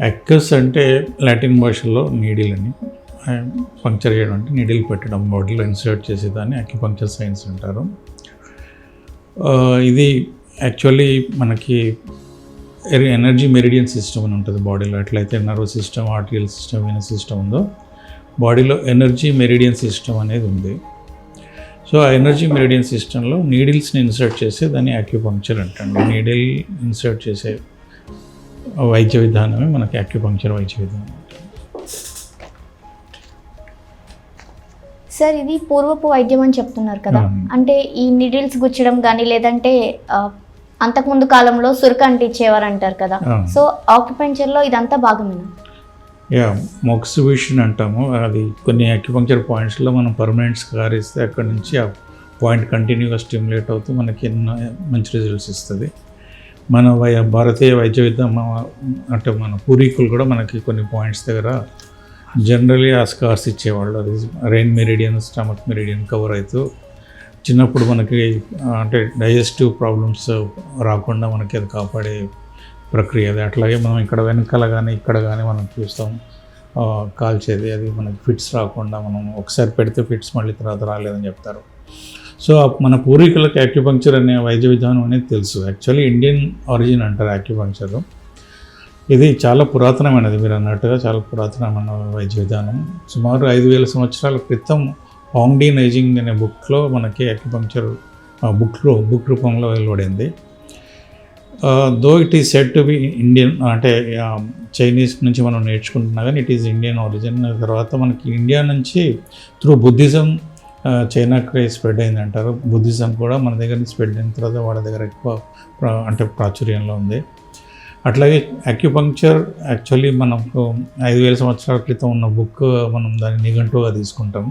అక్కస్ అంటే లాటిన్ భాషలో నీడిల్ అని, పంక్చర్ చేయడం అంటే నీడిల్ పెట్టడం, బాడీలో ఇన్సర్ట్ చేసేదాన్ని అక్యుపంక్చర్ సైన్స్ అంటారు. ఇది యాక్చువల్లీ మనకి ఎనర్జీ మెరిడియన్ సిస్టమ్ అని ఉంటుంది బాడీలో. ఎట్లయితే nerve system, arterial system, venous system ఉందో బాడీలో ఎనర్జీ మెరిడియన్ సిస్టమ్ అనేది ఉంది. సో ఆ ఎనర్జీ మెరిడియన్ సిస్టంలో నీడిల్స్ని ఇన్సర్ట్ చేసి దాన్ని అక్యుపంక్చర్ అంటండి. నీడిల్ ఇన్సర్ట్ చేసే వైద్య విధానమే మనకి అక్యుపంక్చర్ వైద్య విధానం. సార్, ఇది పూర్వపు వైద్యం అని చెప్తున్నారు కదా, అంటే ఈ నీడిల్స్ గుచ్చడం కానీ లేదంటే అంతకుముందు కాలంలో సురక అంటించేవారు అంటారు కదా, సో ఆక్యుపంక్చర్లో ఇదంతా భాగమేనా? మొక్సిబిషన్ అంటాము. అది కొన్ని అక్యుపంక్చర్ పాయింట్స్లో మనం పర్మనెంట్ స్కార్ ఇస్తే అక్కడి నుంచి ఆ పాయింట్ కంటిన్యూగా స్టిమ్యులేట్ అవుతూ మనకి ఎన్నో మంచి రిజల్ట్స్ ఇస్తుంది. మన భారతీయ వైద్య విధానం అంటే మన పూర్వీకులు కూడా మనకి కొన్ని పాయింట్స్ దగ్గర జనరలీ ఆ స్కార్స్ ఇచ్చేవాళ్ళు. అది rain meridian, stomach meridian cover అవుతూ చిన్నప్పుడు మనకి అంటే డైజెస్టివ్ ప్రాబ్లమ్స్ రాకుండా మనకి అది కాపాడే ప్రక్రియ అది. అట్లాగే మనం ఇక్కడ వెనకాల కానీ ఇక్కడ కానీ మనం చూస్తాం కాల్చేది, అది మనకి ఫిట్స్ రాకుండా మనం ఒకసారి పెడితే ఫిట్స్ మళ్ళీ తర్వాత రాలేదని చెప్తారు. సో మన పూర్వీకులకి అక్యుపంక్చర్ అనే వైద్య విధానం అనేది తెలుసు. యాక్చువల్లీ ఇండియన్ ఆరిజిన్ అంటారు అక్యుపంక్చర్. ఇది చాలా పురాతనమైనది, మీరు అన్నట్టుగా చాలా పురాతనమైన వైద్య విధానం. సుమారు 5,000 సంవత్సరాల క్రితం హాంగ్ డి నైజింగ్ అనే బుక్లో మనకి అక్యుపంక్చర్ బుక్ రూపంలో వెలువడింది. Though it is said to be Indian, అంటే చైనీస్ నుంచి మనం నేర్చుకుంటున్నా కానీ ఇట్ ఈస్ ఇండియన్ ఆరిజిన్. తర్వాత మనకి ఇండియా నుంచి త్రూ బుద్ధిజం చైనాకి స్ప్రెడ్ అయింది అంటారు. బుద్ధిజం కూడా మన దగ్గర నుంచి స్ప్రెడ్ అయిన తర్వాత వాళ్ళ దగ్గర ఎక్కువ అంటే ప్రాచుర్యంలో ఉంది. అట్లాగే అక్యుపంక్చర్ యాక్చువల్లీ మనకు 5,000 సంవత్సరాల క్రితం ఉన్న బుక్ మనం దాన్ని నిఘంటువుగా తీసుకుంటాం,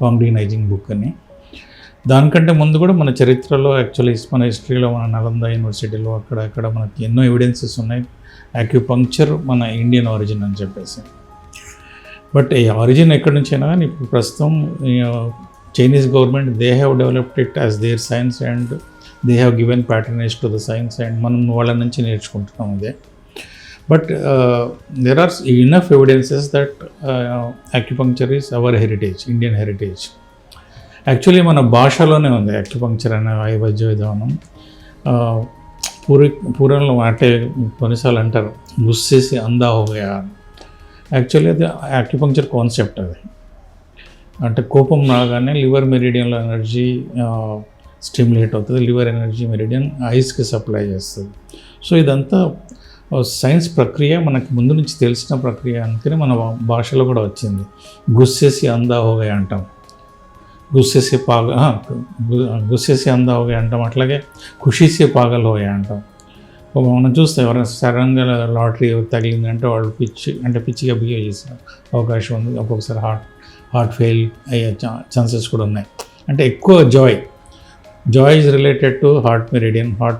హాంగ్ డి నైజింగ్ బుక్ అని. దానికంటే ముందు కూడా మన చరిత్రలో యాక్చువల్లీ మన హిస్టరీలో మన నలంద యూనివర్సిటీలో అక్కడ మనకి ఎన్నో ఎవిడెన్సెస్ ఉన్నాయి అక్యుపంక్చర్ మన ఇండియన్ ఆరిజిన్ అని చెప్పేసి. బట్ ఈ ఆరిజిన్ ఎక్కడి నుంచి అయినా కానీ ఇప్పుడు ప్రస్తుతం Chinese government they have developed it as their science and they have given patronage to the science and మనం వాళ్ళ నుంచి నేర్చుకుంటున్నాం ఇదే. But there are enough evidences that acupuncture is our heritage, Indian heritage. Actually మన భాషలోనే ఉంది acupuncture అనే వైద్య విధానం. పూర్వంలో అంటే కొన్నిసార్లు అంటారు గుస్సేసి అందా హోగయా. యాక్చువల్లీ అది అక్యుపంక్చర్ కాన్సెప్ట్. అది అంటే కోపం రాగానే లివర్ మెరిడియన్లో ఎనర్జీ స్టిమ్యులేట్ అవుతుంది, లివర్ ఎనర్జీ మెరిడియన్ ఐస్కి సప్లై చేస్తుంది. సో ఇదంతా సైన్స్ ప్రక్రియ, మనకి ముందు నుంచి తెలిసిన ప్రక్రియ, అందుకని మన భాషలో కూడా వచ్చింది. గుస్సేసి అందా హోగయా అంటాం, గుస్సేసి అందా హోగయా అంటాం. అట్లాగే ఖుషీసే పాగల్ హోయా అంటాం. మనం చూస్తే ఎవరైనా సడన్గా లాటరీ తగిలిందంటే వాళ్ళు పిచ్చిగా బిహేవ్ చేసే అవకాశం ఉంది. ఒక్కొక్కసారి హార్ట్ ఫెయిల్ అయ్యే ఛాన్సెస్ కూడా ఉన్నాయి. అంటే ఎక్కువ joy is related to heart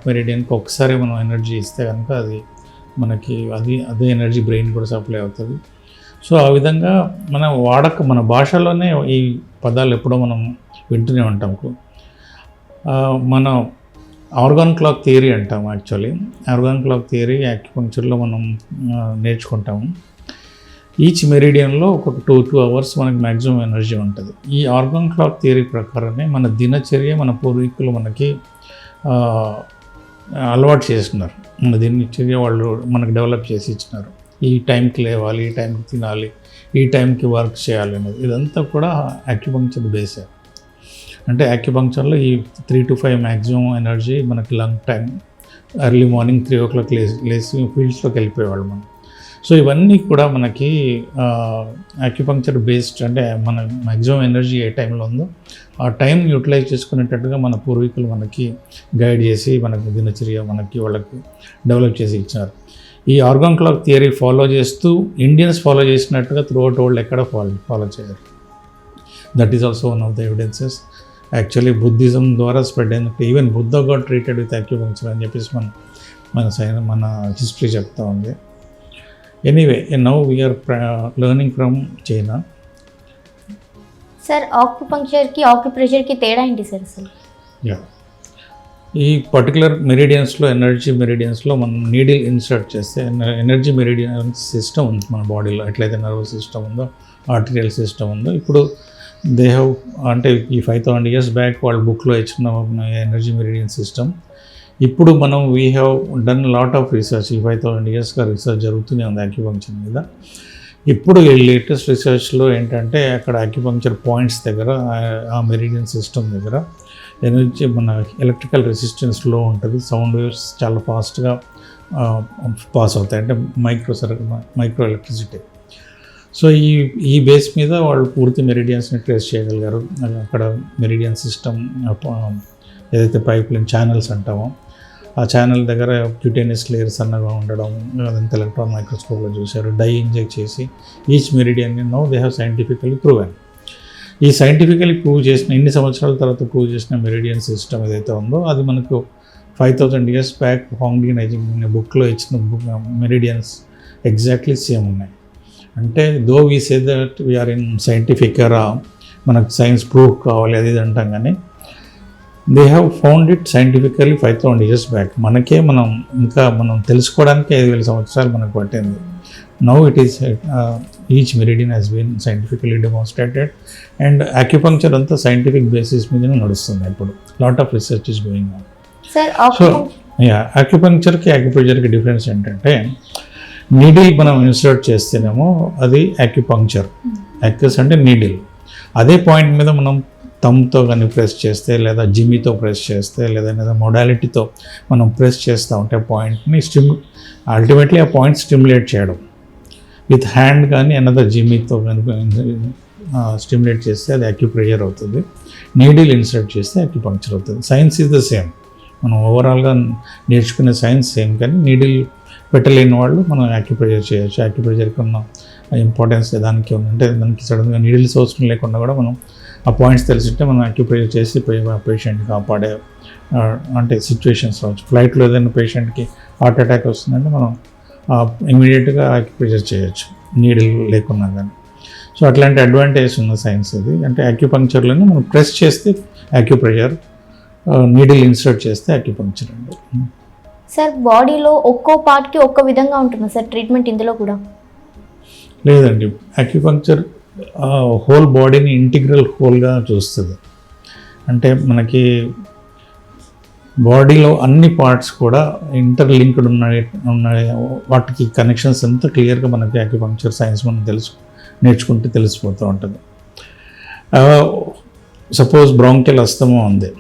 మెరిడియన్కి ఒకసారి మనం ఎనర్జీ ఇస్తే కనుక అది మనకి అదే ఎనర్జీ బ్రెయిన్ కూడా సప్లై అవుతుంది. సో ఆ విధంగా మన భాషలోనే ఈ పదాలు ఎప్పుడో మనం వింటూనే ఉంటాం. మన ఆర్గాన్ క్లాక్ థియరీ అంటాం. యాక్చువల్లీ ఆర్గాన్ క్లాక్ థియరీ యాక్యుపంక్చర్లో మనం నేర్చుకుంటాము. ఈచ్ మెరిడియన్లో ఒక 2 అవర్స్ మనకి మ్యాక్సిమం ఎనర్జీ ఉంటుంది. ఈ ఆర్గాన్ క్లాక్ థియరీ ప్రకారమే మన దినచర్య మన పూర్వీకులు మనకి అలవాటు చేస్తున్నారు. మన దినచర్య వాళ్ళు మనకు డెవలప్ చేసి ఇచ్చినారు. ఈ టైంకి లేవాలి, ఈ టైంకి తినాలి, ఈ టైంకి వర్క్ చేయాలి అనేది. ఇదంతా కూడా అక్యుపంక్చర్ బేసే. అంటే అక్యుపంక్చర్లో ఈ 3 to 5 మ్యాక్సిమం ఎనర్జీ మనకి lung time, early morning 3 o'clock లేసి ఫీల్డ్స్లోకి వెళ్ళిపోయేవాళ్ళు మనం. సో ఇవన్నీ కూడా మనకి అక్యుపంక్చర్ బేస్డ్. అంటే మన మ్యాక్సిమం ఎనర్జీ ఏ టైంలో ఉందో ఆ టైం యూటిలైజ్ చేసుకునేటట్టుగా మన పూర్వీకులు మనకి గైడ్ చేసి మనకి దినచర్య వాళ్ళకి డెవలప్ చేసి ఇచ్చారు. ఈ ఆర్గాన్ క్లాక్ థియరీ ఫాలో చేస్తూ ఇండియన్స్ ఫాలో చేసినట్టుగా త్రూఅవుట్ వరల్డ్ ఎక్కడ ఫాలో చేయరు. That is also one of the evidences. Actually Buddhism ద్వారా స్ప్రెడ్ అయినట్టు even Buddha got treated with acupuncture అని చెప్పేసి మన హిస్టరీ చెప్తా ఉంది. Anyway now we are learning from China. Sir, ఆక్యుపంక్చర్కి ఆక్యుప్రెషర్కి తేడా ఏంటి సార్ అసలు? ఈ పర్టికులర్ మెరిడియన్స్లో ఎనర్జీ మెరిడియన్స్లో మనం నీడిల్ ఇన్సర్ట్ చేస్తే ఎనర్జీ మెరిడియన్ సిస్టమ్ ఉంది మన బాడీలో. ఎట్లయితే నర్వస్ సిస్టమ్ ఉందో, ఆర్టీరియల్ సిస్టమ్ ఉందో, ఇప్పుడు దే హ్యావ్ అంటే ఈ 5000 years బ్యాక్ వాళ్ళ బుక్లో ఇచ్చిన ఎనర్జీ మెరిడియన్ సిస్టమ్. ఇప్పుడు మనం we have done lot of research. ఈ 5000 yearsగా రీసెర్చ్ జరుగుతూనే ఉంది యాక్యుపంక్చర్ మీద. ఇప్పుడు ఈ లేటెస్ట్ రీసెర్చ్లో ఏంటంటే అక్కడ యాక్యుపంక్చర్ పాయింట్స్ దగ్గర ఆ మెరిడియన్ సిస్టమ్ దగ్గర ఎనర్జీ మన ఎలక్ట్రికల్ రెసిస్టెన్స్ లో ఉంటుంది. సౌండ్ వేవ్స్ చాలా ఫాస్ట్గా పాస్ అవుతాయి, అంటే మైక్రో ఎలక్ట్రిసిటీ. సో ఈ బేస్ మీద వాళ్ళు పూర్తి మెరిడియన్స్ని ట్రేస్ చేయగలిగారు. అక్కడ మెరిడియన్ సిస్టమ్ ఏదైతే పైప్ లైన్ ఛానల్స్ అంటామో ఆ ఛానల్ దగ్గర క్యూటేనియస్ లేయర్స్ సన్నగా ఉండడం, అదంతా ఎలక్ట్రాన్ మైక్రోస్కోప్లో చూశారు. డై ఇంజెక్ట్ చేసి each meridian no they have scientifically proven. ఈ సైంటిఫికలీ ప్రూవ్ చేసిన, ఇన్ని సంవత్సరాల తర్వాత ప్రూవ్ చేసిన మెరిడియన్ సిస్టమ్ ఏదైతే ఉందో అది మనకు 5000 years బ్యాక్ హాంగ్లీ నైజింగ్ బుక్లో ఇచ్చిన మెరిడియన్స్ ఎగ్జాక్ట్లీ సేమ్ ఉన్నాయి. అంటే though we say that we are in scientific era, మనకు సైన్స్ ప్రూఫ్ కావాలి అది ఇది అంటాం, కానీ they have found it scientifically 5000 years back. మనం తెలుసుకోవడానికి 5000 సంవత్సరాలు మనకు పట్టింది. Now it is each meridian has been scientifically demonstrated and acupuncture అంతా సైంటిఫిక్ బేసిస్ మీదనే నడుస్తుంది. ఇప్పుడు lot of research is going on. So యాక్యుపంక్చర్కి యాక్యుప్రెషర్కి డిఫరెన్స్ ఏంటంటే నీడిల్ మనం ఇన్సర్ట్ చేస్తేనేమో అది యాక్యుపంక్చర్, యాక్యుస్ అంటే నీడిల్. అదే పాయింట్ మీద మనం థమ్తో కానీ ప్రెస్ చేస్తే, లేదా జిమ్మితో ప్రెస్ చేస్తే, లేదా మొడాలిటీతో మనం ప్రెస్ చేస్తూ ఉంటే పాయింట్ని అల్టిమేట్లీ ఆ పాయింట్ స్టిమ్యులేట్ చేయడం. విత్ హ్యాండ్ కానీ అనదర్ జిమ్మితో కానీ స్టిమ్యులేట్ చేస్తే అది యాక్యుప్రెషర్ అవుతుంది. నీడిల్ ఇన్సర్ట్ చేస్తే యాక్యుపంక్చర్ అవుతుంది. Science is the same. మనం ఓవరాల్గా నేర్చుకునే సైన్స్ సేమ్, కానీ నీడిల్ పెట్టలేని వాళ్ళు మనం యాక్యుప్రెషర్ చేయొచ్చు. యాక్యుప్రెషర్కి ఉన్న ఇంపార్టెన్స్ దానికి ఉందంటే దానికి సడన్గా నీడిల్స్ అవసరం లేకుండా కూడా మనం ఆ పాయింట్స్ తెలిసింటే మనం యాక్యుప్రెషర్ చేసి పేషెంట్ని కాపాడే అంటే సిచ్యువేషన్స్ రావచ్చు. ఫ్లైట్లో ఏదైనా పేషెంట్కి హార్ట్ అటాక్ వస్తుందంటే మనం ఇమీడియట్గా యాక్యుప్రెషర్ చేయొచ్చు నీడిల్ లేకున్నా కానీ. సో అట్లాంటి అడ్వాంటేజ్ ఉన్న సైన్స్ ఇది. అంటే యాక్యుపంక్చర్లోనే మనం ప్రెస్ చేస్తే యాక్యుప్రెషర్, నీడిల్ ఇన్సర్ట్ చేస్తే యాక్యుపంక్చర్ అండి. సార్ బాడీలో ఒక్కో పార్ట్కి ఒక్క విధంగా ఉంటుంది సార్ ట్రీట్మెంట్ ఇందులో కూడా? లేదండి, యాక్యుపంక్చర్ హోల్ బాడీని ఇంటిగ్రల్ హోల్గా చూస్తుంది. అంటే మనకి బాడీలో అన్ని పార్ట్స్ కూడా ఇంటర్లింక్డ్ ఉన్నాయి, వాటికి కనెక్షన్స్ అంతా క్లియర్గా మనకి యాక్యుపంక్చర్ సైన్స్ మనం నేర్చుకుంటే తెలిసిపోతూ ఉంటుంది. సపోజ్ బ్రాంకియల్ అస్తమా ఉంది.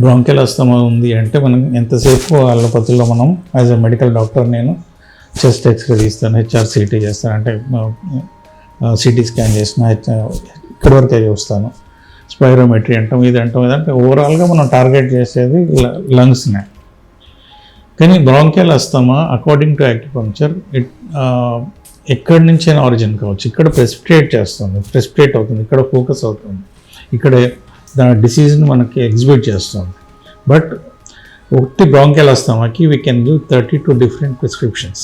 బ్రాంకియల్ అస్తమా ఉంది అంటే మనం ఎంతసేపు అలోపతిలో మనం యాజ్ ఎ మెడికల్ డాక్టర్ నేను చెస్ట్ ఎక్స్రే తీస్తాను, HRCT చేస్తాను, అంటే సిటీ స్కాన్ చేసిన ఇక్కడి వరకే చూస్తాను. స్పైరోమెట్రీ అంటాం, ఇది అంటే ఓవరాల్గా మనం టార్గెట్ చేసేది లంగ్స్నే. కానీ bronchial asthma according to acupuncture ఎక్కడి నుంచైనా ఆరిజిన్ కావచ్చు. ఇక్కడ ప్రెసిపిటేట్ అవుతుంది, ఇక్కడ ఫోకస్ అవుతుంది, ఇక్కడ దాని డిసీజ్ని మనకి ఎగ్జిబిట్ చేస్తుంది. బట్ ఒకటి బ్రాంకియల్ అస్తమాకి we can give 32 different prescriptions.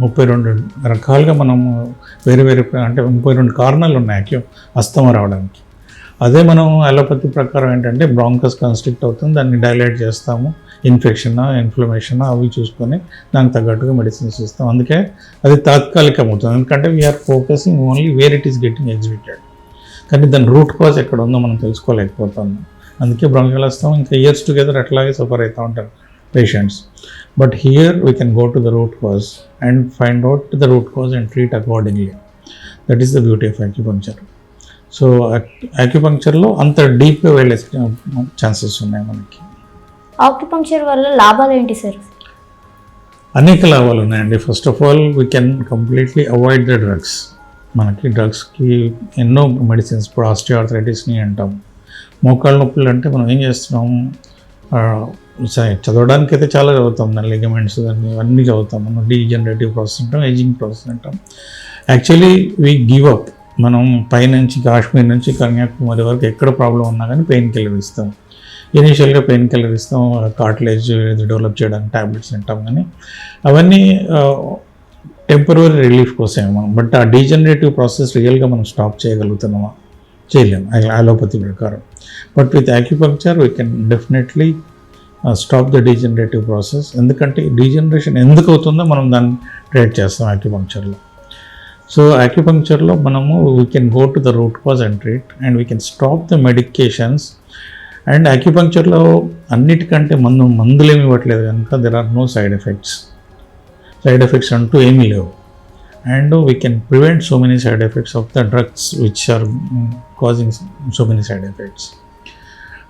32 రకాలుగా మనము వేరే అంటే 32 కారణాలు ఉన్నాయి అస్తమా రావడానికి. అదే మనం అలోపతి ప్రకారం ఏంటంటే బ్రాంకస్ కన్స్ట్రిక్ట్ అవుతుంది, దాన్ని డైలైట్ చేస్తాము, ఇన్ఫ్లమేషన్ అవి చూసుకొని దానికి తగ్గట్టుగా మెడిసిన్స్ ఇస్తాం. అందుకే అది తాత్కాలికం అవుతుంది, ఎందుకంటే we are focusing only where it is getting exhibited. కానీ దాని రూట్ కాజ్ ఎక్కడ ఉందో మనం తెలుసుకోలేకపోతున్నాం. అందుకే బ్రాంకియల్ అస్తమా ఇంకా ఇయర్స్ టుగెదర్ అట్లాగే సఫర్ అవుతూ ఉంటారు patients. But here we can go to the root cause and find out the root cause and treat accordingly. That is the beauty of acupuncture. So యాక్యుపంక్చర్లో అంత డీప్గా వెళ్ళే chances ఉన్నాయి మనకి. ఆక్యుపంక్చర్ వల్ల లాభాలు ఏంటి సార్? అనేక లాభాలు ఉన్నాయండి. First of all we can completely avoid the drugs. మనకి డ్రగ్స్కి ఎన్నో మెడిసిన్స్, ఇప్పుడు ఆస్టియోఆర్థరైటిస్ని అంటాం. మోకాళ్ళ నొప్పులు అంటే మనం ఏం చేస్తున్నాం, చదవడానికి అయితే చాలా చదువుతాం, దాని లిగమెంట్స్ దాన్ని అన్నీ చదువుతాం. మనం డీజనరేటివ్ ప్రాసెస్ అంటాం, ఏజింగ్ ప్రాసెస్ అంటాం. Actually we give up. మనం పైనుంచి కాశ్మీర్ నుంచి కన్యాకుమారి వరకు ఎక్కడ ప్రాబ్లం ఉన్నా కానీ పెయిన్ కిల్లర్ ఇస్తాం. ఇనీషియల్గా పెయిన్ కిల్లర్ ఇస్తాం, కార్టిలేజ్ డెవలప్ చేయడానికి ట్యాబ్లెట్స్ తింటాం, కానీ అవన్నీ టెంపరీ రిలీఫ్ కోసమే మనం. బట్ ఆ డీజనరేటివ్ ప్రాసెస్ రియల్గా మనం స్టాప్ చేయగలుగుతున్నామా? చేయలేము అలోపతి ప్రకారం. But with acupuncture we can definitely stop the degenerative process. ఎందుకంటే డీజనరేషన్ ఎందుకు అవుతుందో మనం దాన్ని ట్రీట్ చేస్తాం యాక్యుపంక్చర్లో. సో యాక్యుపంక్చర్లో మనము we can go to the root cause and treat and we can stop the medications. And యాక్యుపంక్చర్లో అన్నిటికంటే మందులు ఏమి ఇవ్వట్లేదు కనుక there are no side effects అంటూ ఏమీ లేవు. And we can prevent so many side effects of the drugs which are causing so many side effects.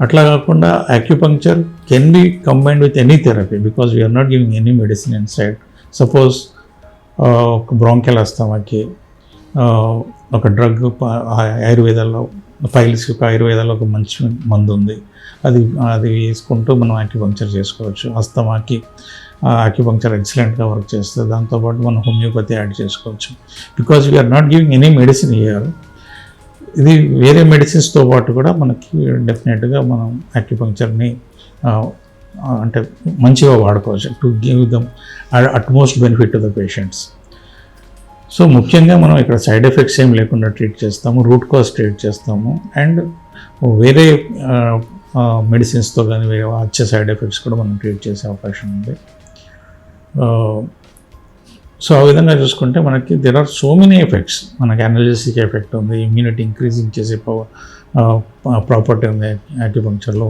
అట్లా కాకుండా acupuncture can be combined with any therapy because we are not giving any medicine inside. Suppose ఒక bronchial అస్తమాకి ఒక drug ఆయుర్వేదాల్లో పైల్స్కి ఆయుర్వేదాల్లో ఒక మంచి మందు ఉంది, అది వేసుకుంటూ మనం యాక్యుపంక్చర్ చేసుకోవచ్చు. అస్తమాకి యాక్యుపంక్చర్ ఎక్సలెంట్గా వర్క్ చేస్తుంది. దాంతోపాటు మనం హోమియోపతి యాడ్ చేసుకోవచ్చు because we are not giving any medicine here. ఇది వేరే మెడిసిన్స్తో పాటు కూడా మనకి డెఫినెట్గా మనం యాక్యుపంక్చర్ని అంటే మంచిగా వాడుకోవచ్చు to give them utmost benefit to the patients. So ముఖ్యంగా మనం ఇక్కడ సైడ్ ఎఫెక్ట్స్ ఏం లేకుండా ట్రీట్ చేస్తాము, రూట్ కాజ్ ట్రీట్ చేస్తాము. అండ్ వేరే మెడిసిన్స్తో కానీ వేరే వచ్చే సైడ్ ఎఫెక్ట్స్ కూడా మనం ట్రీట్ చేసే అవకాశం ఉంది. సో ఆ విధంగా చూసుకుంటే మనకి there are so many effects. మనకి అనల్జెసిక్ ఎఫెక్ట్ ఉంది, ఇమ్యూనిటీ ఇంక్రీజింగ్ చేసే ప్రాపర్టీ ఉంది యాక్యుపంక్చర్లో,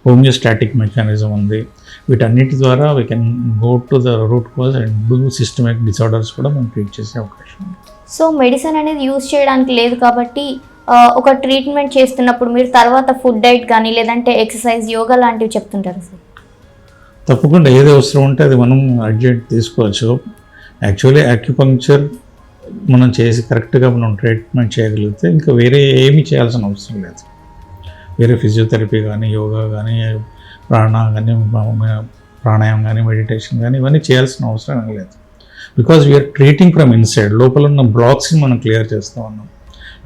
హోమియోస్టాటిక్ మెకానిజం ఉంది. వీటన్నిటి ద్వారా we can go to the root cause and do systemic disorders కూడా మనం ట్రీట్ చేసే అవకాశం ఉంది. సో మెడిసిన్ అనేది యూజ్ చేయడానికి లేదు కాబట్టి ఒక ట్రీట్మెంట్ చేస్తున్నప్పుడు మీరు తర్వాత ఫుడ్ డైట్ కానీ లేదంటే ఎక్సర్సైజ్, యోగా లాంటివి చెప్తుంటారు సార్? తప్పకుండా ఏది అవసరం ఉంటే అది మనం అడ్జెంట్ తీసుకోవచ్చు. యాక్చువల్లీ యాక్యుపంక్చర్ మనం చేసి కరెక్ట్గా మనం ట్రీట్మెంట్ చేయగలిగితే ఇంకా వేరే ఏమీ చేయాల్సిన అవసరం లేదు. వేరే ఫిజియోథెరపీ కానీ, యోగా కానీ, ప్రాణాయామం కానీ, మెడిటేషన్ కానీ ఇవన్నీ చేయాల్సిన అవసరం లేదు. Because we're treating from inside. లోపల ఉన్న బ్లాక్స్ని మనం క్లియర్ చేస్తూ ఉన్నాం.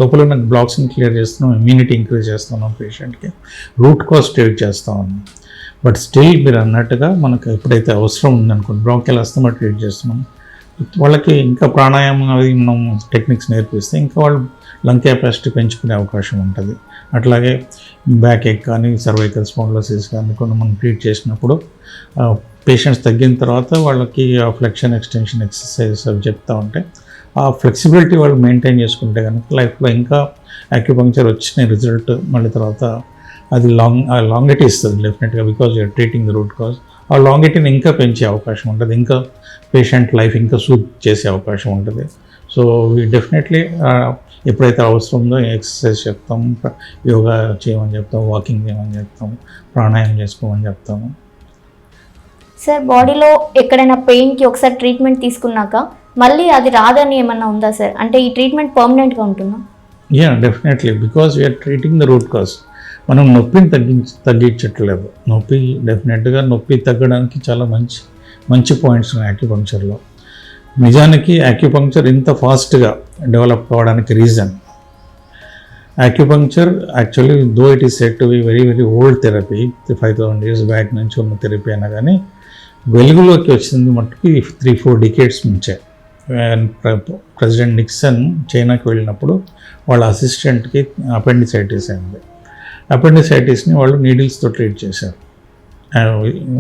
లోపల ఉన్న బ్లాక్స్ని క్లియర్ చేస్తున్నాం, ఇమ్యూనిటీ ఇంక్రీజ్ చేస్తున్నాం, పేషెంట్కి రూట్ కాజ్ ట్రీట్ చేస్తూ ఉన్నాం. బట్ స్టిల్ మీరు అన్నట్టుగా మనకు ఎప్పుడైతే అవసరం ఉందనుకోండి, బ్రాంకియల్ అస్తమా ట్రీట్ చేస్తున్నాం, వాళ్ళకి ఇంకా ప్రాణాయామం అవి మనం టెక్నిక్స్ నేర్పిస్తే ఇంకా వాళ్ళు లంగ్ కెపాసిటీ పెంచుకునే అవకాశం ఉంటుంది. అట్లాగే బ్యాక్ ఎక్ కానీ, సర్వైకల్ స్పాండిలోసిస్ కానీ కొన్ని మనం ట్రీట్ చేసినప్పుడు పేషెంట్స్ తగ్గిన తర్వాత వాళ్ళకి ఆ ఫ్లెక్షన్ ఎక్స్టెన్షన్ ఎక్సర్సైజెస్ అవి చెప్తూ ఉంటే ఆ ఫ్లెక్సిబిలిటీ వాళ్ళు మెయింటైన్ చేసుకుంటే కనుక లైఫ్లో ఇంకా యాక్యుపంక్చర్ వచ్చిన రిజల్ట్ మళ్ళీ తర్వాత అది లాంగిటీ ఇస్తుంది డెఫినెట్గా. Because you're treating the root cause. ఆ లాంగిటీని ఇంకా పెంచే అవకాశం ఉంటుంది, ఇంకా పేషెంట్ లైఫ్ ఇంకా సూట్ చేసే అవకాశం ఉంటుంది. సో వీ డెఫినెట్లీ ఎప్పుడైతే అవసరం ఉందో ఎక్సర్సైజ్ చెప్తాము, యోగా చేయమని చెప్తాము, వాకింగ్ చేయమని చెప్తాము, ప్రాణాయామం చేసుకోమని చెప్తాము. సార్ బాడీలో ఎక్కడైనా పెయిన్కి ఒకసారి ట్రీట్మెంట్ తీసుకున్నాక మళ్ళీ అది రాదని ఏమన్నా ఉందా సార్? అంటే ఈ ట్రీట్మెంట్ పర్మనెంట్గా ఉంటుందా? Yeah definitely, because we're treating the root cause. మనం నొప్పిని తగ్గించట్లేదు. నొప్పి డెఫినెట్గా నొప్పి తగ్గడానికి చాలా మంచి పాయింట్స్ ఉన్నాయి యాక్యుపంక్చర్లో. నిజానికి యాక్యుపంక్చర్ ఇంత ఫాస్ట్గా డెవలప్ కావడానికి reason acupuncture actually though it is set to be very very old therapy, 5000 years back నుంచి ఉన్న థెరపీ అయినా కానీ వెలుగులోకి వచ్చింది మట్టుకు 3-4 decades నుంచే. ప్రెసిడెంట్ నిక్సన్ చైనాకి వెళ్ళినప్పుడు వాళ్ళ అసిస్టెంట్కి అపెండిసైటిస్ అయింది. అపెండిసైటిస్ని వాళ్ళు నీడిల్స్తో ట్రీట్ చేశారు.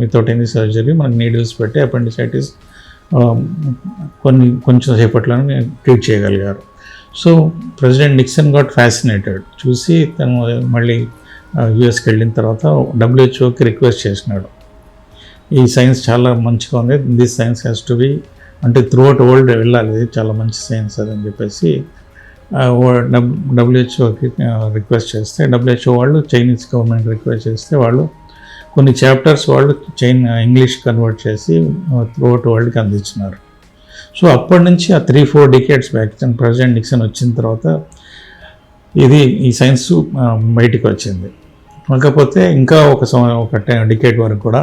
వితౌట్ ఎనీ సర్జరీ మనకు నీడిల్స్ పెట్టి అపెండిసైటిస్ కొంచెం సేపట్లోనే ట్రీట్ చేయగలిగారు. So president Nixon got fascinated. చూసి తను మళ్ళీ యూఎస్కి వెళ్ళిన తర్వాత WHO రిక్వెస్ట్ చేసినాడు, ఈ సైన్స్ చాలా మంచిగా ఉంది, this science has to be అంటే త్రూఅవుట్ వరల్డ్ వెళ్ళాలి, చాలా మంచి సైన్స్ అదని చెప్పేసి WHO రిక్వెస్ట్ చేస్తే WHO వాళ్ళు చైనీస్ గవర్నమెంట్ రిక్వెస్ట్ చేస్తే వాళ్ళు కొన్ని చాప్టర్స్ వాళ్ళు ఇంగ్లీష్ కన్వర్ట్ చేసి త్రూఅవుట్ వరల్డ్కి అందించినారు. సో అప్పటి నుంచి ఆ 3-4 decades బ్యాక్ ప్రెసిడెంట్ నిక్సన్ వచ్చిన తర్వాత ఈ సైన్స్ బయటికి వచ్చింది. కాకపోతే ఇంకా ఒక డికేడ్ వరకు కూడా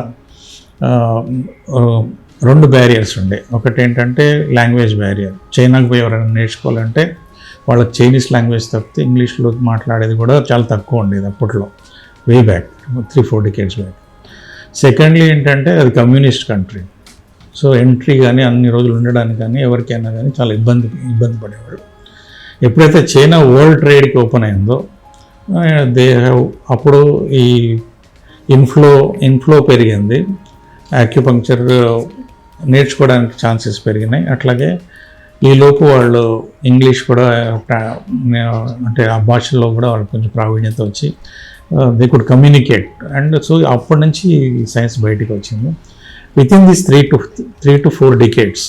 2 బ్యారియర్స్ ఉండే. ఒకటి ఏంటంటే లాంగ్వేజ్ బ్యారియర్. చైనాకు పోయి ఎవరైనా నేర్చుకోవాలంటే వాళ్ళకి చైనీస్ లాంగ్వేజ్ తప్పితే ఇంగ్లీష్లో మాట్లాడేది కూడా చాలా తక్కువ ఉండేది అప్పట్లో, way back 3-4 decades back. Secondly ఏంటంటే అది కమ్యూనిస్ట్ కంట్రీ. సో ఎంట్రీ కానీ అన్ని రోజులు ఉండడానికి కానీ ఎవరికైనా కానీ చాలా ఇబ్బంది పడేవాళ్ళు. ఎప్పుడైతే చైనా వరల్డ్ ట్రేడ్కి ఓపెన్ అయిందో అప్పుడు ఈ ఇన్ఫ్లో పెరిగింది, యాక్యుపంక్చర్ నేర్చుకోవడానికి ఛాన్సెస్ పెరిగినాయి. అట్లాగే ఈలోపు వాళ్ళు ఇంగ్లీష్ కూడా అంటే ఆ భాషలో కూడా వాళ్ళకి కొంచెం ప్రావీణ్యత వచ్చి they could communicate. And so అప్పటి నుంచి సైన్స్ బయటికి వచ్చింది. With in this 3 to 4 decades,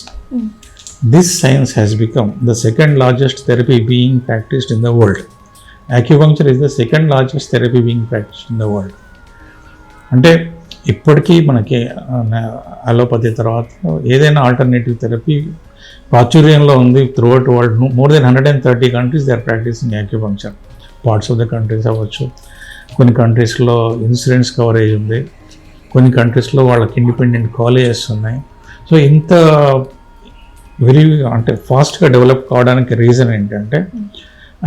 this science has become the second largest therapy being practiced in the world. Acupuncture is the second largest therapy being practiced in the world. అంటే ఇప్పటికీ మనకి allopathy తర్వాత ఏదైనా alternative therapy ప్రాచుర్యంలో ఉంది throughout world. More than 130 countries they are practising acupuncture. Parts of the countries అవ్వచ్చు, కొన్ని కంట్రీస్లో ఇన్సూరెన్స్ కవరేజ్ ఉంది, కొన్ని కంట్రీస్లో వాళ్ళకి ఇండిపెండెంట్ కాలేజెస్ ఉన్నాయి. సో ఇంత అంటే ఫాస్ట్గా డెవలప్ కావడానికి రీజన్ ఏంటంటే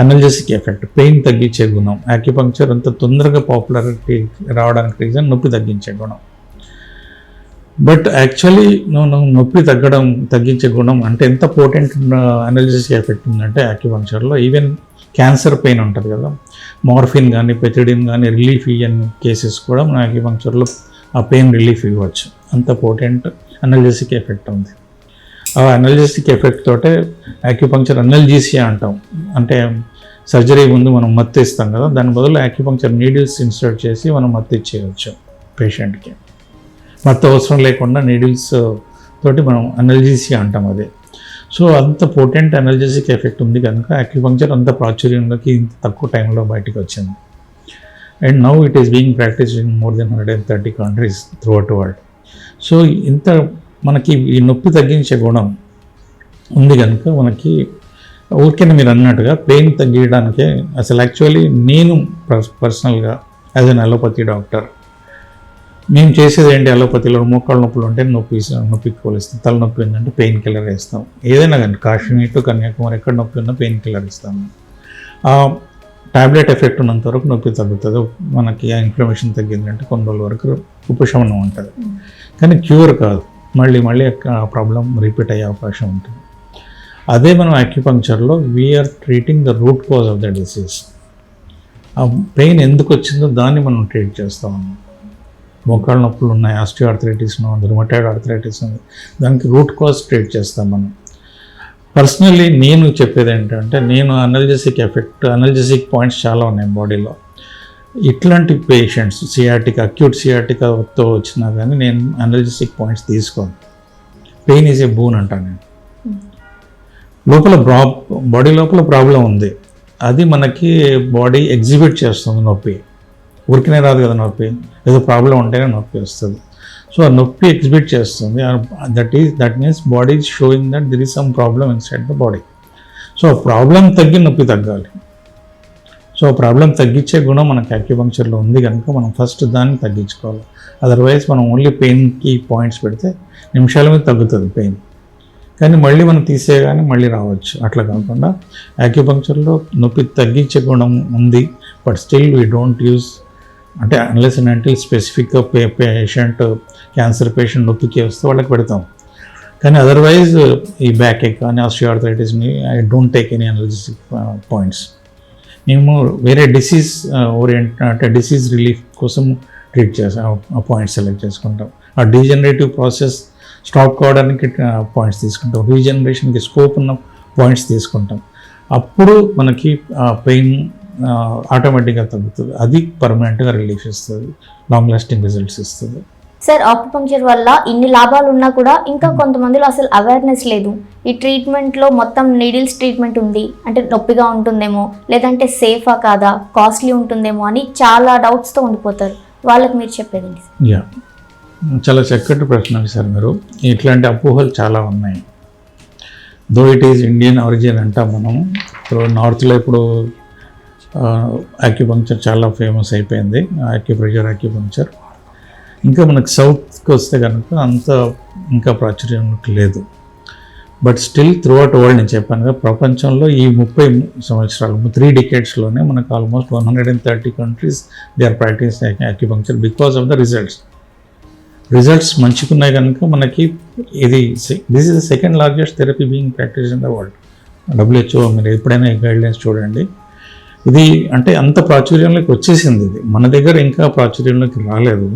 అనల్జెసిక్ ఎఫెక్ట్, పెయిన్ తగ్గించే గుణం. యాక్యుపంక్చర్ అంత తొందరగా పాపులారిటీ రావడానికి రీజన్ నొప్పి తగ్గించే గుణం. బట్ యాక్చువల్లీ నొప్పి తగ్గించే గుణం అంటే ఎంత పోటెంట్ అనల్జెసిక్ ఎఫెక్ట్ ఉందంటే యాక్యుపంక్చర్లో ఈవెన్ క్యాన్సర్ పెయిన్ ఉంటుంది కదా, మార్ఫిన్ కానీ పెథిడిన్ కానీ రిలీఫ్ ఇవ్వని కేసెస్ కూడా మన యాక్యుపంక్చర్లో ఆ పెయిన్ రిలీఫ్ ఇవ్వచ్చు. అంత పోటెంట్ అనల్జెసిక్ ఎఫెక్ట్ ఉంది. ఆ అనల్జెసిక్ ఎఫెక్ట్ తోటే యాక్యుపంక్చర్ అనల్జీసియా అంటాం. అంటే సర్జరీ ముందు మనం మత్తు ఇస్తాం కదా, దాని బదులు యాక్యుపంక్చర్ నీడిల్స్ ఇన్సర్ట్ చేసి మనం మత్తు ఇచ్చేయచ్చు పేషెంట్కి. మత్తు అవసరం లేకుండా నీడిల్స్ తోటి మనం అనల్జీసియా అంటాం అదే. సో అంత పోటెంట్ అనల్జెసిక్ ఎఫెక్ట్ ఉంది కనుక యాక్యుపంక్చర్ అంత ప్రాచుర్యంలోకి ఇంత తక్కువ టైంలో బయటకు వచ్చింది. And now it is being practised in more than 130 countries throughout world. So ఇంత మనకి ఈ నొప్పి తగ్గించే గుణం ఉంది కనుక మనకి ఊరికే మీరు అన్నట్టుగా పెయిన్ తగ్గించడానికే అసలు యాక్చువల్లీ నేను పర్సనల్గా యాజ్ అన్ అలోపతి డాక్టర్ మేము చేసేది ఏంటి, అలోపతిలో మోకాళ్ళ నొప్పులు ఉంటే నొప్పికి పోలిస్తాం, తలనొప్పి ఉందంటే పెయిన్ కిల్లర్ వేస్తాం. ఏదైనా కానీ కాశ్మీర్ టు కన్యాకుమారి ఎక్కడ నొప్పి ఉన్నా పెయిన్ కిల్లర్ ఇస్తాము. ఆ టాబ్లెట్ ఎఫెక్ట్ ఉన్నంత వరకు నొప్పి తగ్గుతుంది, మనకి ఆ ఇన్ఫ్లమేషన్ తగ్గిందంటే కొన్ని రోజుల వరకు ఉపశమనం ఉంటుంది. కానీ క్యూర్ కాదు, మళ్ళీ ఆ ప్రాబ్లం రిపీట్ అయ్యే అవకాశం ఉంటుంది. అదే మనం యాక్యుపంక్చర్లో we are treating the root cause of the disease. ఆ పెయిన్ ఎందుకు వచ్చిందో దాన్ని మనం ట్రీట్ చేస్తాం. మోకాళ్ళ నొప్పులు ఉన్నాయి, ఆస్టియోఆర్థరైటిస్ ఉంది, రుమటాయిడ్ ఆర్థరైటిస్ ఉంది, దానికి రూట్ కాజ్ ట్రీట్ చేస్తాం మనం. పర్సనల్లీ నేను చెప్పేది ఏంటంటే నేను అనల్జెసిక్ పాయింట్స్ చాలా ఉన్నాయి బాడీలో. ఇట్లాంటి పేషెంట్స్ అక్యూట్ సియాటికాతో వచ్చినా కానీ నేను అనల్జెసిక్ పాయింట్స్ తీసుకోను. పెయిన్ ఈజ్ ఏ బూన్ అంటాను నేను. బాడీ లోపల ప్రాబ్లం ఉంది, అది మనకి బాడీ ఎగ్జిబిట్ చేస్తుంది. నొప్పి ఊరికనే రాదు కదా, నొప్పి ఏదో ప్రాబ్లం ఉంటేనే నొప్పి వస్తుంది. సో ఆ నొప్పి ఎగ్జిబిట్ చేస్తుంది. That means body is showing that దిర్ is some problem inside the body. So ఆ ప్రాబ్లం తగ్గి నొప్పి తగ్గాలి. సో ప్రాబ్లం తగ్గించే గుణం మనకి యాక్యుపంక్చర్లో ఉంది కనుక మనం ఫస్ట్ దాన్ని తగ్గించుకోవాలి. అదర్వైజ్ మనం ఓన్లీ పెయిన్కి పాయింట్స్ పెడితే నిమిషాల మీద తగ్గుతుంది పెయిన్, కానీ మళ్ళీ మనం తీసేయగానే మళ్ళీ రావచ్చు. అట్లా కాకుండా యాక్యుపంక్చర్లో నొప్పి తగ్గించే గుణం ఉంది, but still we don't use అంటే అన్లెస్ అండ్ అంటిల్ స్పెసిఫిక్గా పేషెంట్ క్యాన్సర్ పేషెంట్ నొప్పికి వస్తే వాళ్ళకి పెడతాం. కానీ అదర్వైజ్ ఈ బ్యాక్ ఎక్ కానీ ఆస్టియోఆర్థరైటిస్ని I don't take any analgesic points. మేము వేరే డిసీజ్ అంటే డిసీజ్ రిలీఫ్ కోసం ట్రీట్ చేస్తాం, ఆ పాయింట్స్ సెలెక్ట్ చేసుకుంటాం. ఆ డీజనరేటివ్ ప్రాసెస్ స్టాప్ కావడానికి పాయింట్స్ తీసుకుంటాం, రీజనరేషన్కి స్కోప్ ఉన్న పాయింట్స్ తీసుకుంటాం. అప్పుడు మనకి పెయిన్ ఆటోమేటిక్గా తగ్గుతుంది, అది పర్మనెంట్గా రిలీఫ్ ఇస్తుంది, లాంగ్ లాస్టింగ్ రిజల్ట్స్ ఇస్తుంది. సార్, ఆక్యుపంక్చర్ వల్ల ఇన్ని లాభాలు ఉన్నా కూడా ఇంకా కొంతమందిలో అసలు అవేర్నెస్ లేదు. ఈ ట్రీట్మెంట్లో మొత్తం నీడిల్స్ ట్రీట్మెంట్ ఉంది అంటే నొప్పిగా ఉంటుందేమో, లేదంటే సేఫా కాదా, కాస్ట్లీ ఉంటుందేమో అని చాలా డౌట్స్తో ఉండిపోతారు. వాళ్ళకి మీరు చెప్పేది? యా, చాలా చక్కటి ప్రశ్న సార్ మీరు. ఇట్లాంటి అపోహలు చాలా ఉన్నాయి. Though it is Indian origin అంటాం మనం. ఇప్పుడు నార్త్లో ఇప్పుడు యాక్యుపంక్చర్ చాలా ఫేమస్ అయిపోయింది, యాక్యుపంక్చర్. ఇంకా మనకు సౌత్కి వస్తే కనుక అంత ఇంకా ప్రాచుర్యం లేదు. బట్ స్టిల్ త్రూఅవుట్ వరల్డ్ నేను చెప్పాను కదా, ప్రపంచంలో ఈ 30 సంవత్సరాలు 3 decadesలోనే మనకు almost 130 countries they are practice acupuncture because of the results మంచిగున్నాయి కనుక మనకి this is the second largest therapy being practice in the world. WHO మీరు ఎప్పుడైనా ఈ గైడ్లైన్స్ చూడండి, ఇది అంటే అంత ప్రాచుర్యంలోకి వచ్చేసింది. ఇది మన దగ్గర ఇంకా ప్రాచుర్యంలోకి రాలేదు,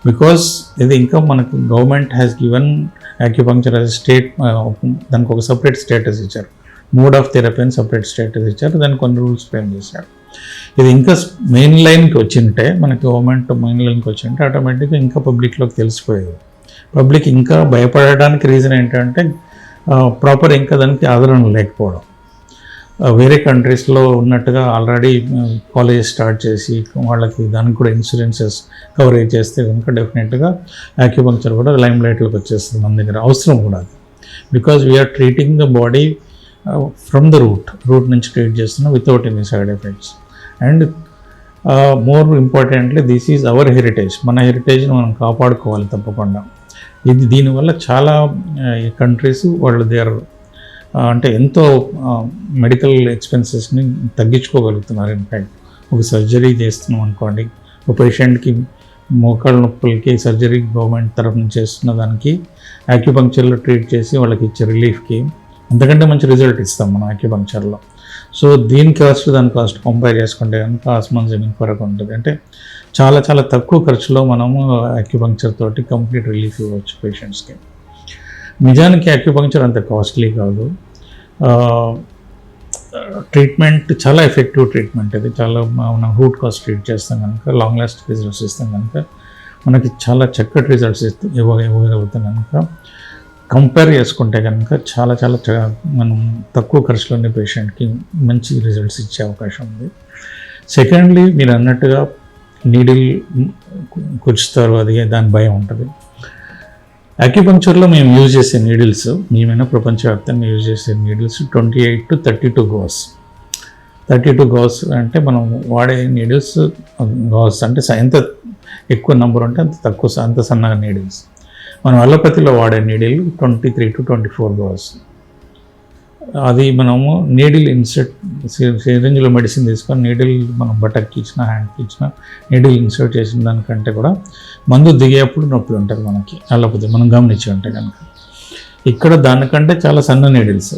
బికాస్ ఇది ఇంకా మనకు government has given acupuncture as state, దానికి ఒక సపరేట్ స్టేటస్ ఇచ్చారు, మోడ్ ఆఫ్ థెరపీ అని సపరేట్ స్టేటస్ ఇచ్చారు, దానికి కొన్ని రూల్స్ ఫ్రేమ్ చేశారు. ఇది ఇంకా మెయిన్ లైన్కి వచ్చింటే, మనకి గవర్నమెంట్ మెయిన్ లైన్కి వచ్చింటే ఆటోమేటిక్గా ఇంకా పబ్లిక్లోకి తెలిసిపోయేది. పబ్లిక్ ఇంకా భయపడడానికి రీజన్ ఏంటంటే ప్రాపర్ ఇంకా దానికి ఆదరణ లేకపోవడం. వేరే కంట్రీస్లో ఉన్నట్టుగా ఆల్రెడీ కాలేజెస్ స్టార్ట్ చేసి వాళ్ళకి దానికి కూడా ఇన్సూరెన్సెస్ కవరేజ్ చేస్తే కనుక డెఫినెట్గా యాక్యుపంక్చర్ కూడా లైమ్ లైట్లోకి వచ్చేస్తుంది మన దగ్గర. అవసరం కూడా అది, because we're treating the body from the root నుంచి ట్రీట్ చేస్తున్నాం without any side effects. And more importantly this is our heritage. మన హెరిటేజ్ని మనం కాపాడుకోవాలి తప్పకుండా. ఇది దీనివల్ల చాలా కంట్రీస్ వాళ్ళు దేర్ అంటే ఎంతో మెడికల్ ఎక్స్పెన్సెస్ని తగ్గించుకోగలుగుతున్నారు. ఇన్ఫ్యాక్ట్ ఒక సర్జరీ చేస్తున్నాం అనుకోండి, ఒక పేషెంట్కి మోకాళ్ళ నొప్పులకి సర్జరీ గవర్నమెంట్ తరఫు నుంచి చేస్తున్న దానికి యాక్యుపంక్చర్లో ట్రీట్ చేసి వాళ్ళకి ఇచ్చే రిలీఫ్కి అంతకంటే మంచి రిజల్ట్ ఇస్తాం మనం యాక్యుపంక్చర్లో. సో దీని కాస్ట్ దాని కాస్ట్ కంపేర్ చేసుకుంటే కనుక ఆస్మాన్ జమీన్ ఫరక్ ఉంటుంది. అంటే చాలా చాలా తక్కువ ఖర్చులో మనము యాక్యుపంక్చర్ తోటి కంప్లీట్ రిలీఫ్ ఇవ్వచ్చు పేషెంట్స్కి. నిజానికి యాక్యుపంక్చర్ అంత కాస్ట్లీ కాదు, ట్రీట్మెంట్ చాలా ఎఫెక్టివ్ ట్రీట్మెంట్. ఇది చాలా మనం రూట్ కాస్ట్ ట్రీట్ చేస్తాం కనుక, లాంగ్ లాస్ట్ రిజల్ట్స్ ఇస్తాం కనుక మనకి చాలా చక్కటి రిజల్ట్స్ ఇవ్వగలుగుతాం కనుక, కంపేర్ చేసుకుంటే కనుక చాలా చాలా మనం తక్కువ ఖర్చులోనే పేషెంట్కి మంచి రిజల్ట్స్ ఇచ్చే అవకాశం ఉంది. సెకండ్లీ, మీరు అన్నట్టుగా నీడిల్ కుచ్చుతారు, అది దాని భయం ఉంటుంది. యాక్యుపంక్చర్లో మేము యూజ్ చేసే నీడిల్స్, మేమైనా ప్రపంచవ్యాప్తంగా యూజ్ చేసే నీడిల్స్ 28 to 32 గౌస్. 32 గౌస్ అంటే మనం వాడే నీడిల్స్, గౌస్ అంటే ఎంత ఎక్కువ నెంబర్ ఉంటే అంత తక్కువ, అంత సన్నగా నీడిల్స్. మనం అలోపతిలో వాడే నీడిల్ 23 to 24 గౌస్. అది మనము నీడిల్ ఇన్సర్ట్, సిరింజ్లో మెడిసిన్ తీసుకొని నీడిల్ మనం బటక్కి ఇచ్చిన, హ్యాండ్కి ఇచ్చిన, నీడిల్ ఇన్సర్ట్ చేసిన దానికంటే కూడా మందు దిగేప్పుడు నొప్పి ఉంటుంది మనకి అలోపతి, మనం గమనించి ఉంటే కనుక. ఇక్కడ దానికంటే చాలా సన్న నీడిల్స్.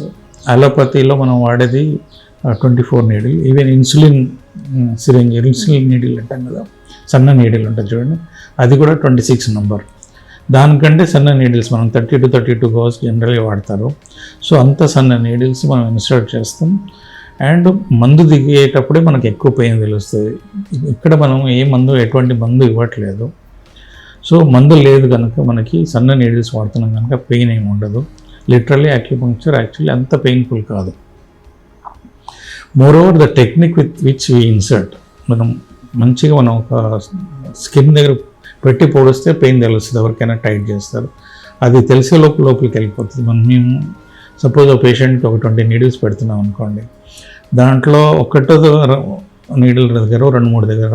అలోపతిలో మనం వాడేది 24 needle. Even insulin syringe, insulin needle అంటాం కదా, సన్న నీడిల్ ఉంటుంది చూడండి, అది కూడా 26 నెంబర్. దానికంటే సన్న నీడిల్స్ మనం 30 to 32 గౌస్ జనరల్గా వాడతారు. సో అంత సన్న నీడిల్స్ మనం ఇన్సర్ట్ చేస్తాం. అండ్ మందు దిగేటప్పుడే మనకి ఎక్కువ పెయిన్ తెలుస్తుంది. ఇక్కడ మనం ఎటువంటి మందు ఇవ్వట్లేదు. సో మందు లేదు కనుక మనకి సన్న నీడిల్స్ వాడుతున్నాం కనుక పెయిన్ ఏమి ఉండదు. లిటరల్లీ యాక్యుపంక్చర్ యాక్చువల్లీ అంత పెయిన్ఫుల్ కాదు. Moreover the technique with which we insert, మనం మంచిగా మనం ఒక స్కిన్ దగ్గర పెట్టి పొడిస్తే పెయిన్ తెలుస్తుంది, ఎవరికైనా టైట్ చేస్తారు, అది తెలిసే లోపలికి వెళ్ళిపోతుంది. మేము సపోజ్ ఒక పేషెంట్కి ఒక 20 నీడిల్స్ పెడుతున్నాం అనుకోండి, దాంట్లో ఒకటో నీడిల్ దగ్గర 2-3 దగ్గర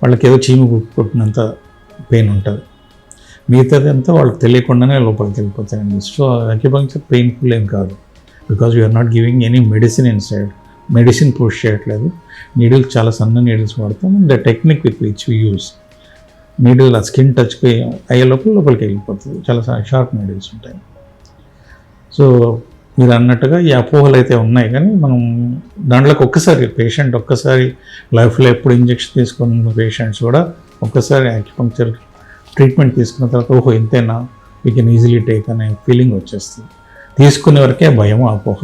వాళ్ళకి ఏదో చీము కుట్టినంత పెయిన్ ఉంటుంది, మిగతాది అంతా వాళ్ళకి తెలియకుండానే లోపలికి వెళ్ళిపోతాయండి. సో యాక్యుపంక్చర్ పెయిన్ఫుల్ ఏం కాదు, because we are not giving any medicine inside. Medicine push చేయట్లేదు, నీడిల్స్ చాలా సన్న నీడిల్స్ వాడతాం. The technique with which we use, needle ఆ స్కిన్ టచ్కి అయ్యే లోపలికి వెళ్ళిపోతుంది, చాలా షార్ప్ నీడిల్స్ ఉంటాయి. సో మీరు అన్నట్టుగా ఈ అపోహలు అయితే ఉన్నాయి, కానీ మనం దాంట్లోకి ఒక్కసారి లైఫ్లో ఎప్పుడు ఇంజెక్షన్ తీసుకున్న పేషెంట్స్ కూడా ఒక్కసారి యాక్యుపంక్చర్ ట్రీట్మెంట్ తీసుకున్న తర్వాత ఓహో ఇంతేనా, వీ కెన్ ఈజీలీ టేక్ అనే ఫీలింగ్ వచ్చేస్తుంది. తీసుకునే వరకే భయం, అపోహ.